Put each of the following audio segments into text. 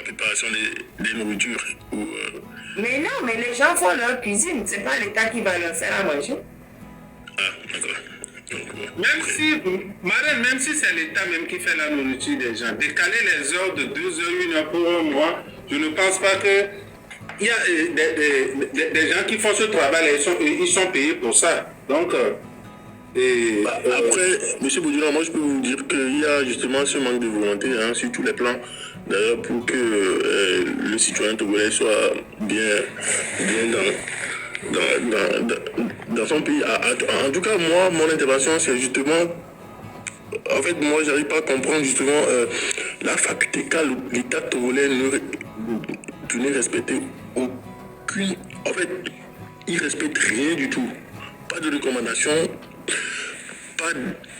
préparation des nourritures. Mais non, mais les gens font leur cuisine. C'est pas l'État qui va leur faire à manger. Ah, d'accord. Même si, Marraine, même si c'est l'État même qui fait la nourriture des gens, décaler les heures de 2 heures, 1 heure pour un mois, je ne pense pas que il y a des gens qui font ce travail, ils sont payés pour ça. Donc, après, M. Boudjouan, moi je peux vous dire qu'il y a justement ce manque de volonté sur tous les plans, d'ailleurs, pour que le citoyen togolais soit bien dans son pays. En tout cas, moi, mon intervention, c'est justement, en fait, moi, j'arrive pas à comprendre justement la faculté qu'a l'État togolais de ne respecter aucune. En fait, il respecte rien du tout. Pas de recommandations, pas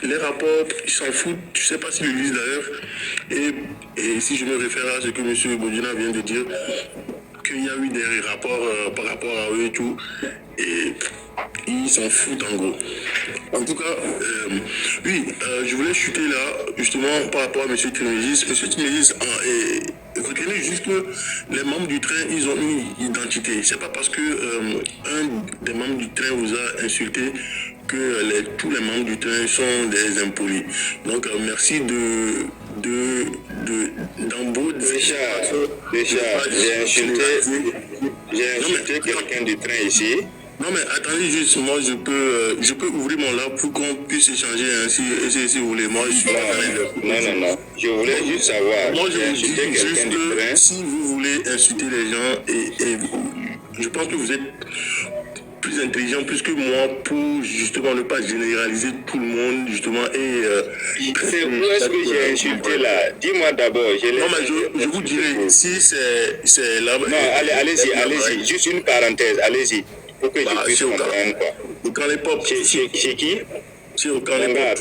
les rapports, ils s'en foutent. Je sais pas s'ils le lisent d'ailleurs. Et si je me réfère à ce que M. Boudjouan vient de dire, qu'il y a eu des rapports par rapport à eux et tout, et ils s'en foutent en gros. En tout cas, oui, je voulais chuter là, justement, par rapport à M. Trimégis. M. Trimégis, retenez juste que les membres du train, ils ont une identité. C'est pas parce que un des membres du train vous a insulté que tous les membres du train sont des impolis. Donc, merci d'embaucher. Déjà, j'ai insulté quelqu'un du train ici. Non mais attendez juste, moi je peux ouvrir mon lab pour qu'on puisse échanger si vous voulez. Moi je suis Non. Je voulais juste savoir. Moi je insulté dis quelqu'un juste du train. que si vous voulez insulter les gens et je pense que vous êtes plus intelligent plus que moi pour justement ne pas généraliser tout le monde justement c'est où est-ce que j'ai insulté là? Dis-moi d'abord. Non mais je vous dirai si c'est là. Non, allez-y, juste une parenthèse, allez-y. Pour que je puisse comprendre quoi. Au camp les pop. Chez qui? C'est au camp les pop.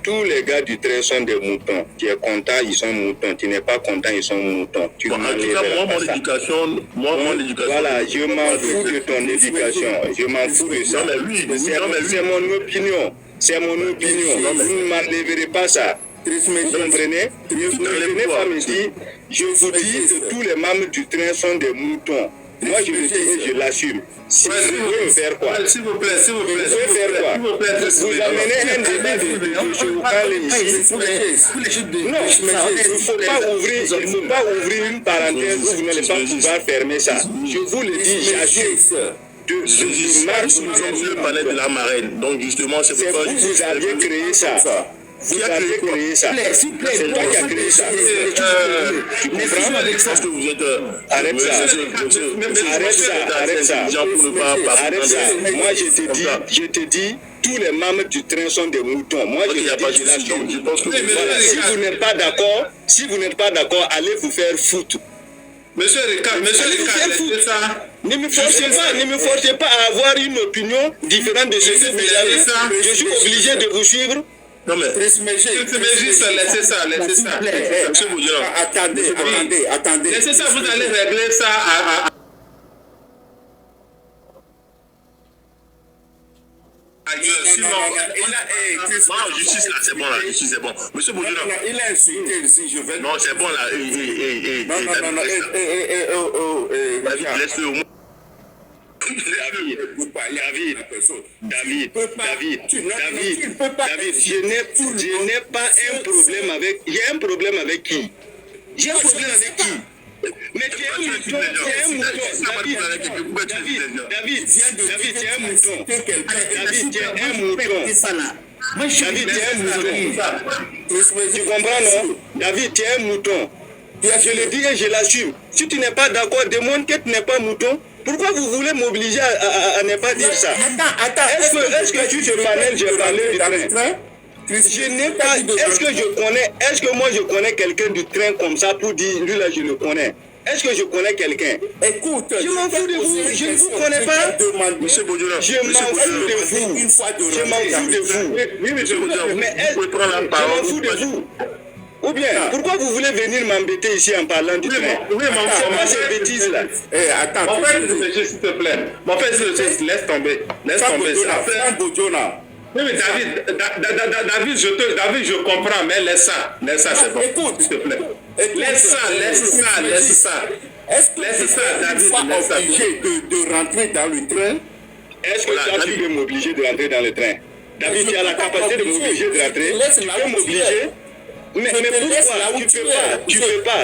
Tous les gars du train sont des moutons. Tu es content, ils sont moutons. Tu n'es pas content, ils sont moutons. En tout cas, moi, mon éducation. Voilà, je m'en fous de ton éducation. Je m'en fous de ça. C'est mon opinion. C'est mon opinion. Vous ne m'enlèverez pas ça. Vous comprenez? Vous ne venez pas me dire, je vous dis que tous les membres du train sont des moutons. Moi, je le dis et je l'assume. Si vous pouvez faire quoi? S'il vous plaît. Vous pouvez faire quoi? Vous amenez un débat de Choukan ici. Non, il ne faut pas ouvrir une parenthèse où vous n'allez pas pouvoir fermer ça. Je vous le dis, j'assume. Nous sommes le palais de la marraine. Donc justement, c'est pour ça que vous aviez créé ça. Vous avez créé ça. C'est toi qui as créé ça. Tu comprends? Arrête ça. Moi, je te dis, tous les membres du train sont des moutons. Moi, je te dis, si vous n'êtes pas d'accord, allez vous faire foutre. Monsieur Ricard, c'est ça. Ne me forcez pas à avoir une opinion différente de ce que vous avez. Je suis obligé de vous suivre. Non mais, laissez ça. Attendez. Laissez ça, vous allez régler ça à justice là, c'est bon là, justice c'est bon. Monsieur Boudjouan. Il a insulté ici, je vais. Non, c'est bon là. Non. Laisse-le au moins. David, je n'ai pas un problème avec. J'ai un problème avec qui? J'ai un problème avec qui? Mais tu es un mouton, David, tu es un mouton. Tu comprends, non? David, tu es un mouton. Je le dis et je l'assume. Si tu n'es pas d'accord, demande que tu n'es pas mouton. Pourquoi vous voulez m'obliger à ne pas dire ça? Attends. Est-ce que tu te panel, j'ai parlé du train? Je n'ai pas. Est-ce que moi je connais quelqu'un du train comme ça pour dire, lui là je le connais? Est-ce que je connais quelqu'un? Écoute, je m'en fous de vous. Je ne vous connais pas. Monsieur Boudjouan. Je m'en fous de vous. Je m'en fous de vous. Oui, monsieur Boudjouan. Mais je m'en fous de vous. Ou bien, pourquoi vous voulez venir m'embêter ici en parlant du train? Oui, c'est pas ces bêtises-là. Attends, s'il te plaît. Mon frère, laisse tomber. Oui, mais David, je comprends, mais laisse ça, c'est bon. Écoute, s'il te plaît. laisse ça. Est-ce que Laisse tu ça, es David, une fois laisse ça. obligé de rentrer dans le train? Est-ce que toi, tu peux m'obliger de rentrer dans le train? David, tu as la capacité de m'obliger de rentrer? Tu peux m'obliger? Mais pourquoi? Tu peux pas.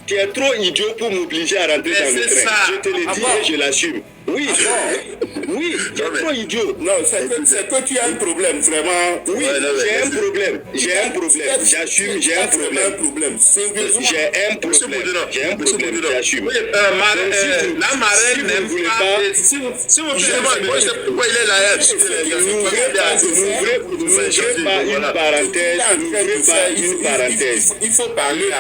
Tu es trop idiot pour m'obliger à rentrer dans le train. Je te le dis et je l'assume. Oui, tu es trop idiot. Non, c'est que tu as un problème, vraiment. Oui, j'ai un problème. J'assume, j'ai un problème. J'assume. La marraine n'aime pas. Si vous plaît, pourquoi il est là? N'ouvrez pas une parenthèse. Il faut parler.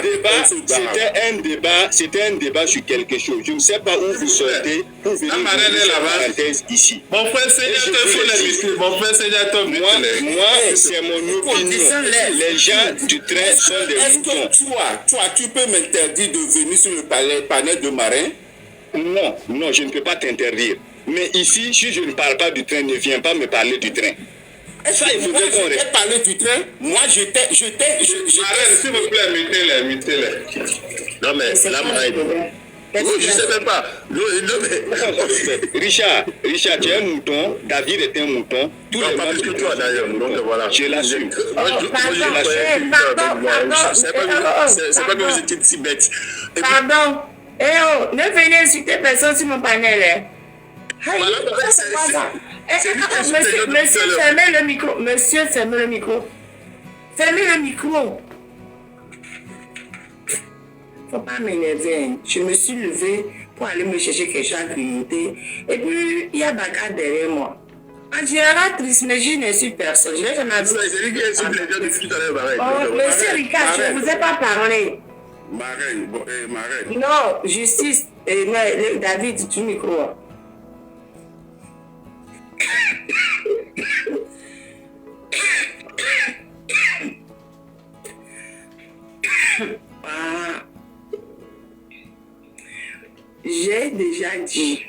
C'était un débat sur quelque chose. Je ne sais pas où vous sortez pour venir parenthèse ici. Mon frère Sénateur, il faut l'inviter. Mon frère Sénateur, moi, c'est mon opinion. Les gens du train sont des moutons. Toi, tu peux m'interdire de venir sur le panel de marin? Non, je ne peux pas t'interdire. Mais ici, si je ne parle pas du train, ne viens pas me parler du train. Ça, il faut qu'on reste. Parler du train. Moi, j'étais. Arrête, s'il vous plaît, mutez-les. Non, mais la marraine. Oh, je ne sais même pas. Non, mais... Richard, tu es un mouton. David est un mouton. Tous les membres que toi d'ailleurs. Donc voilà. Je l'assume. C'est pas que vous étiez si bête. Pardon. Ne venez insulter personne sur mon panel. C'est quoi ça? Monsieur, fermez le micro. Monsieur, fermez le micro. Fermez le micro. Faut pas m'énerver. Je me suis levée pour aller me chercher quelque chose à grignoter. Et puis, il y a Bakar derrière moi. En général, Trismegie n'insulte personne. Je l'ai jamais vu. C'est lui qui insulte les gens depuis tout à l'heure. Oh, monsieur Ricard, je ne vous ai pas parlé. Marraine. Non, justice. David, tu micro. J'ai déjà dit,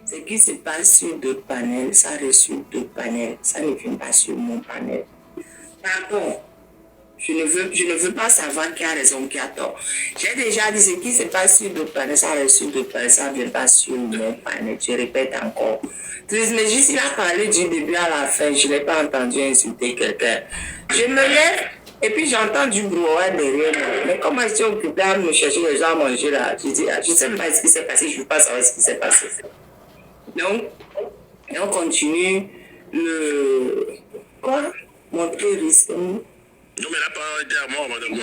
ce qui se passe sur d'autres panels, ça reste sur d'autres panels, ça ne vient pas sur mon panel. Pardon, je ne veux pas savoir qui a raison, qui a tort. J'ai déjà dit, ce qui se passe sur d'autres panels, ça reste sur d'autres panels, ça ne vient pas sur mon panel. Je répète encore. Trismegie, il a parlé du début à la fin, je n'ai pas entendu insulter quelqu'un. Je me lève. Et puis j'entends du brouhaha derrière moi. Mais comment je suis occupée à me chercher les gens à manger là? Je dis, je ne sais pas ce qui s'est passé, je ne veux pas savoir ce qui s'est passé. Donc, on continue quoi? Montrer risque. Non, mais la parole était à moi, madame.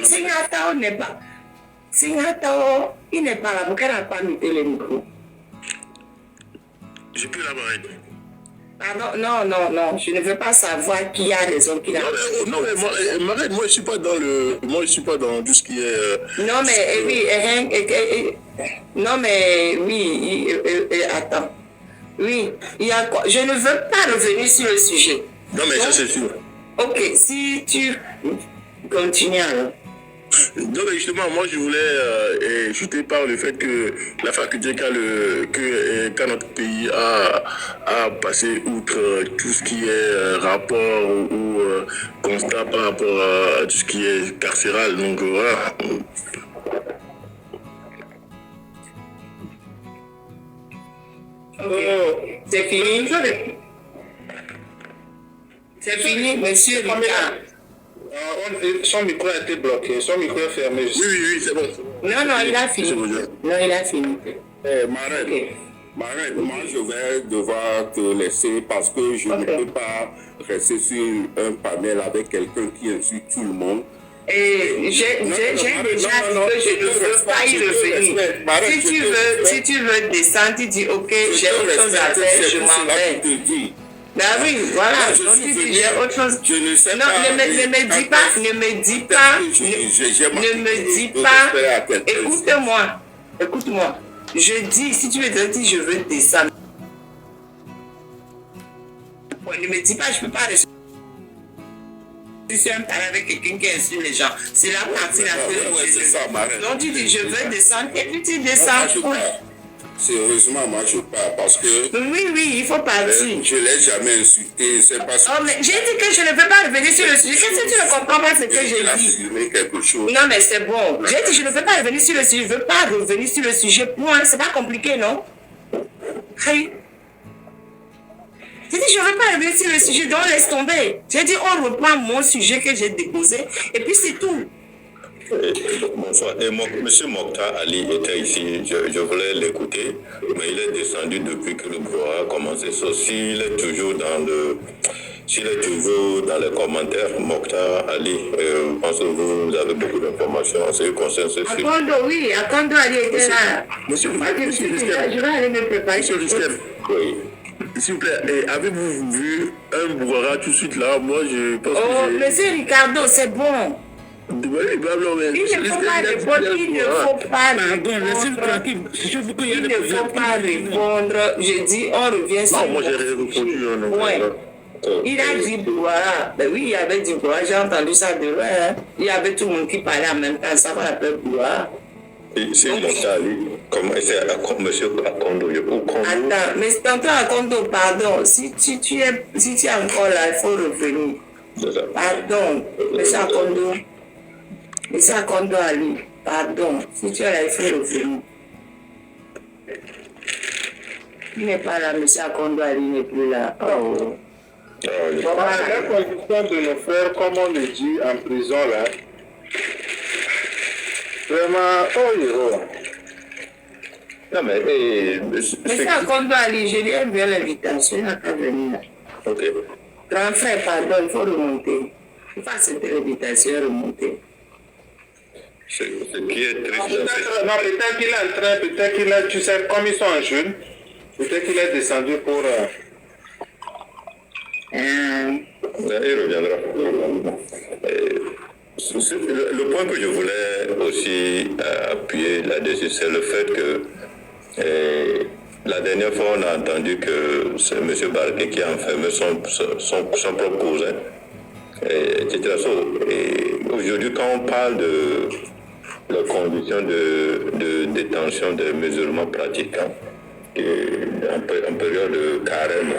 Signatao n'est pas. Signatao, il n'est pas là. Pourquoi il n'a pas mis le micro? J'ai plus la marraine. Pardon, non, je ne veux pas savoir qui a raison, qui a raison. Non, mais moi, je suis pas dans tout ce qui est... Non, mais oui, non, mais oui, attends. Oui, il y a quoi? Je ne veux pas revenir sur le sujet. Non, mais ça, c'est sûr. Ok, si tu continues alors. Non, mais justement, moi, je voulais chuter par le fait que la faculté qu'a notre pays a passé outre tout ce qui est rapport ou constat par rapport à tout ce qui est carcéral. Donc, voilà. Ok, c'est fini. C'est fini, monsieur Ricard. Son micro a été bloqué, son micro est fermé. Oui, c'est bon. Non, il a fini. Non, il a fini. Marraine, moi je vais devoir te laisser parce que je ne peux pas rester sur un panel avec quelqu'un qui insulte tout le monde. Et j'ai déjà dit que je ne veux pas y revenir. Si tu veux descendre, tu dis ok, j'ai autre chose à faire, je m'en vais. Ben oui, voilà, donc tu dis j'ai autre chose. Je ne sais non, pas. Ne me dis pas. Écoute-moi. Je dis, si tu veux dire, je veux descendre. Ne me dis pas, je ne peux pas rester. Si tu aimes parler avec quelqu'un qui insulte les gens, c'est la partie la plus. C'est ça, Marraine. Donc tu dis, je veux descendre, et puis tu descends. Sérieusement, moi je pars parce que Oui, il faut partir. je ne l'ai jamais insulté. C'est parce Oh, mais j'ai dit que je ne veux pas revenir sur le sujet. Qu'est-ce que tu ne comprends pas ce que j'ai qu'il a dit? affirmé quelque chose. Non, mais c'est bon. J'ai dit, je ne veux pas revenir sur le sujet. Je ne veux pas revenir sur le sujet. Point. C'est pas compliqué, non? Hey. J'ai dit, je ne veux pas revenir sur le sujet. Donc, laisse tomber. J'ai dit, on reprend mon sujet que j'ai déposé. Et puis, c'est tout. Bonsoir. Monsieur Mokhtar Ali était ici, je voulais l'écouter, mais il est descendu depuis que le brouhaha a commencé. S'il est toujours dans les commentaires, Mokhtar Ali, je pense que vous avez beaucoup d'informations en ce qui concerne ce sujet. Akondo Ali était là. Monsieur Je vais aller me préparer. Monsieur Ristem, Oui. s'il vous plaît, avez-vous vu un brouhaha tout de suite là? Moi, je pense Oh, que monsieur Ricardo, c'est bon. il Il ne faut pas répondre. Il ne faut pas répondre. Il ne faut pas répondre. Je dis, on revient sur. Non, moi, j'ai rien répondu. Non. Ouais. Il a dit brouhaha. Ben oui, il y avait dit brouhaha. J'ai entendu ça de loin. Hein. Il y avait tout le monde qui parlait en même temps. Ça va l'appeler brouhaha. C'est Mokhtar Ali, comment c'est monsieur Akondo, Attends, mais tonton Akondo, pardon. Si tu es encore là, il faut revenir. Pardon, monsieur Akondo. Monsieur Akondo Ali, pardon. Si tu es là, il faut revenir. Il n'est pas là, monsieur Akondo Ali n'est plus là. Oh. Voilà, la condition de nos frères, comme on le dit en prison là. Vraiment, oh. Non, mais... Monsieur Akondo Ali, je lui ai envoyé l'invitation, il n'a qu'à venir. Ok. Grand frère, pardon, il faut remonter. Il faut accepter l'invitation et remonter. Ce qui est triste... Peut-être qu'il est en train, peut-être qu'il est, tu sais, comme ils sont en jeûne, peut-être qu'il est descendu pour... Il reviendra. Le point que je voulais aussi appuyer là-dessus, c'est le fait que la dernière fois, on a entendu que c'est M. Barquet qui a enfermé son propre cousin, etc. Et aujourd'hui, quand on parle de la condition de détention des musulmans pratiquants, en période de carême,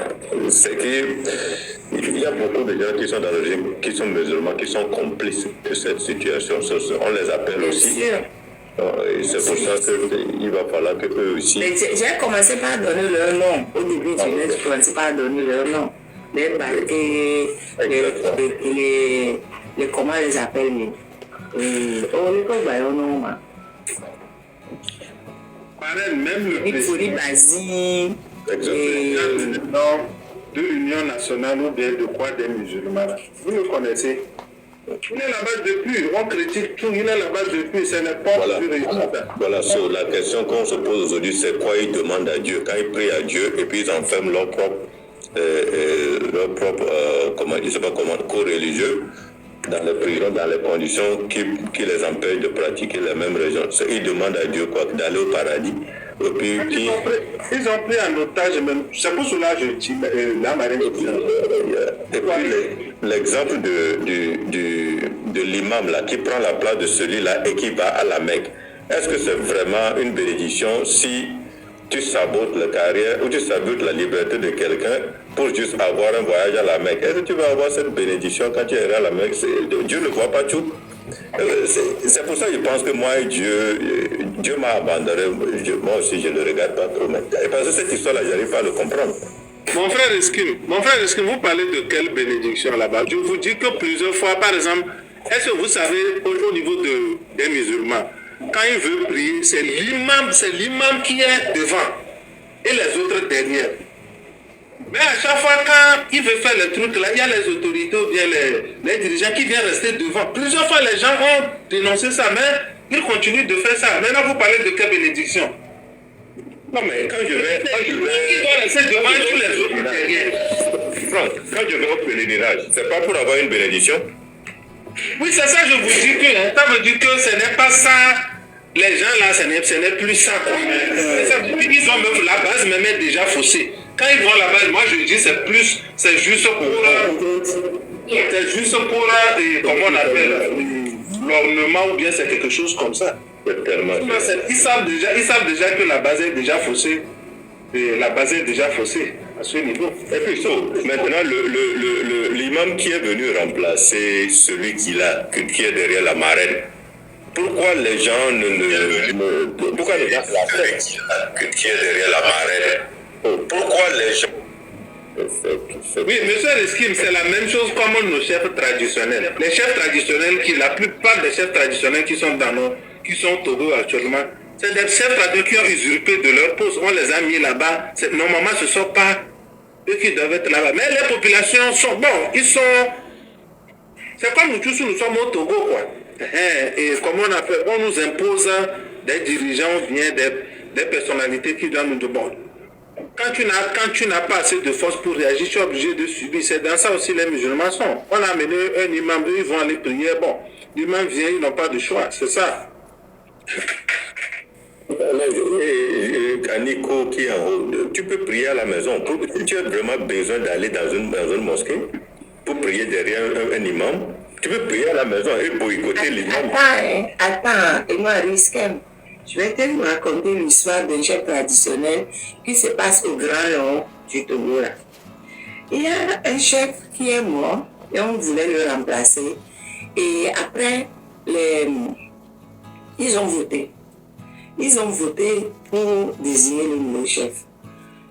c'est qu'il y a beaucoup de gens qui sont dans le régime, qui sont musulmans, qui sont complices de cette situation. On les appelle aussi. Et c'est pour ça qu'il va falloir qu'eux aussi... J'ai commencé par donner leur nom. Au début, j'ai commencé par donner leur nom. Les barquets, les comment les appelle même le président de l'Union nationale ou bien de quoi des musulmans, vous le connaissez. Il est là-bas depuis, on critique tout, il est là-bas depuis, ce n'est pas du résultat. Voilà, sur la question qu'on se pose aujourd'hui, c'est quoi ils demandent à Dieu. Quand ils prient à Dieu et puis ils enferment leur propre co-religieux dans les prisons, dans les conditions qui les empêchent de pratiquer les mêmes religions. Ils demandent à Dieu quoi, d'aller au paradis. Et puis, ils ont pris en otage même. C'est pour cela que je dis la marine. Et puis l'exemple de l'imam là qui prend la place de celui-là et qui va à la Mecque. Est-ce que c'est vraiment une bénédiction si tu sabotes la carrière ou tu sabotes la liberté de quelqu'un pour juste avoir un voyage à la Mecque? Est-ce que tu vas avoir cette bénédiction quand tu iras à la Mecque? Dieu ne voit pas tout. C'est pour ça que je pense que moi, Dieu m'a abandonné. Moi aussi, je ne le regarde pas trop. Et parce que cette histoire-là, je n'arrive pas à le comprendre. Mon frère Eskim, vous parlez de quelle bénédiction là-bas? Je vous dis que plusieurs fois, par exemple, est-ce que vous savez, au niveau des musulmans, quand il veut prier, c'est l'imam qui est devant et les autres derrière. Mais à chaque fois, quand il veut faire le truc là, il y a les autorités ou bien les dirigeants qui viennent rester devant. Plusieurs fois, les gens ont dénoncé ça, mais ils continuent de faire ça. Maintenant, vous parlez de quelle bénédiction? Non, mais quand je vais... Il doit rester devant tous les autres derrière. Franck, quand je vais au pèlerinage, c'est pas pour avoir une bénédiction? Oui, c'est ça, je vous dis que ça veut dire que ce n'est pas ça. Les gens là, ce n'est plus ça. Ils ont même la base, même est déjà faussée. Quand ils vont la base, moi je dis c'est juste pour comment on appelle l'ornement ou bien c'est quelque chose comme ça. C'est tellement cher. Ils savent déjà que la base est déjà faussée. Et la base est déjà faussée à ce niveau. Et puis, maintenant, l'imam qui est venu remplacer celui qui est derrière la marraine, pourquoi les gens pourquoi les gens qui est derrière la marraine? Pourquoi les gens... Oui, monsieur Reskim, c'est la même chose comme nos chefs traditionnels. Les chefs traditionnels, la plupart des chefs traditionnels qui sont au Togo actuellement, c'est des chefs traditionnels qui ont usurpé de leur poste. On les a mis là-bas. Normalement, ce ne sont pas eux qui doivent être là-bas. Mais les populations sont... Bon, c'est comme nous tous, nous sommes au Togo, quoi. Et comme on nous impose des dirigeants, bien des personnalités qui doivent nous dire, bon, quand tu n'as pas assez de force pour réagir, tu es obligé de subir. C'est dans ça aussi les musulmans sont. On a amené un imam, eux, ils vont aller prier. Bon, l'imam vient, ils n'ont pas de choix. C'est ça. Nico qui est en haut, tu peux prier à la maison. Si tu as vraiment besoin d'aller dans une mosquée pour prier derrière un imam, tu peux prier à la maison et boycotter l'imam. Attends, et moi, Riskem, je vais te vous raconter l'histoire d'un chef traditionnel qui se passe au Grand Long du Togo. Là. Il y a un chef qui est mort et on voulait le remplacer. Et après, ils ont voté. Ils ont voté pour désigner le nouveau chef.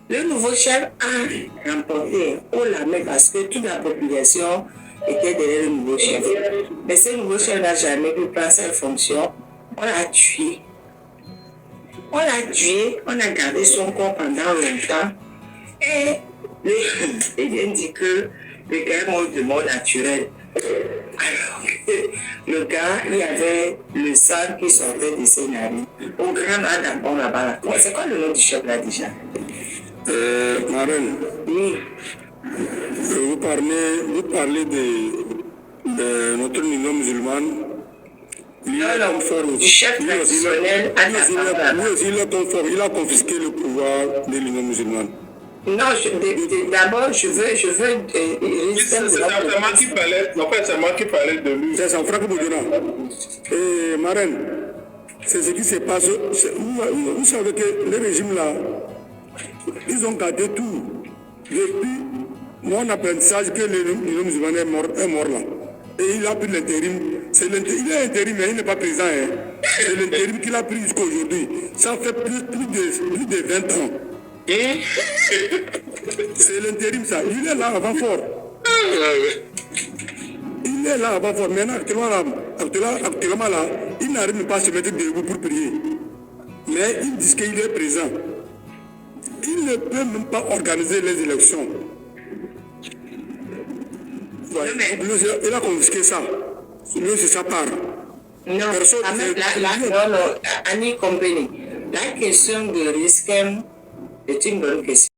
Le nouveau chef a remporté haut la main parce que toute la population était derrière le nouveau chef. Mais ce nouveau chef n'a jamais pu prendre ses fonctions. On l'a tué. On a gardé son corps pendant longtemps. Et il vient dire que le gars est mort de mort naturelle. Alors que le gars, il y avait le sang qui sortait de ses narines. Au grand d'abord là-bas. C'est quoi le nom du chef là déjà? Marraine, Oui. vous parlez de notre union musulmane. Non, du chef traditionnel à il a confisqué le pouvoir de l'union musulmane. Non, d'abord, je veux C'est moi qui parlais. En fait, c'est moi qui parlais de lui. C'est son frère Boudjona. Et Marraine, c'est ce qui se passe. Vous savez que le régime là, ils ont gardé tout. Depuis mon apprentissage que l'union musulmane est mort là. Et il a pris l'intérim. Il est intérim, mais il n'est pas présent. Hein. C'est l'intérim qu'il a pris jusqu'à aujourd'hui. Ça fait plus de 20 ans. C'est l'intérim ça. Il est là avant fort. Il est là avant fort. Maintenant, actuellement là, il n'arrive même pas à se mettre debout pour prier. Mais ils disent qu'il est présent. Il ne peut même pas organiser les élections. Ouais. Il a confisqué ça. Lui, c'est sa part. Non, Annie Compagnie. La question de risque est une bonne question.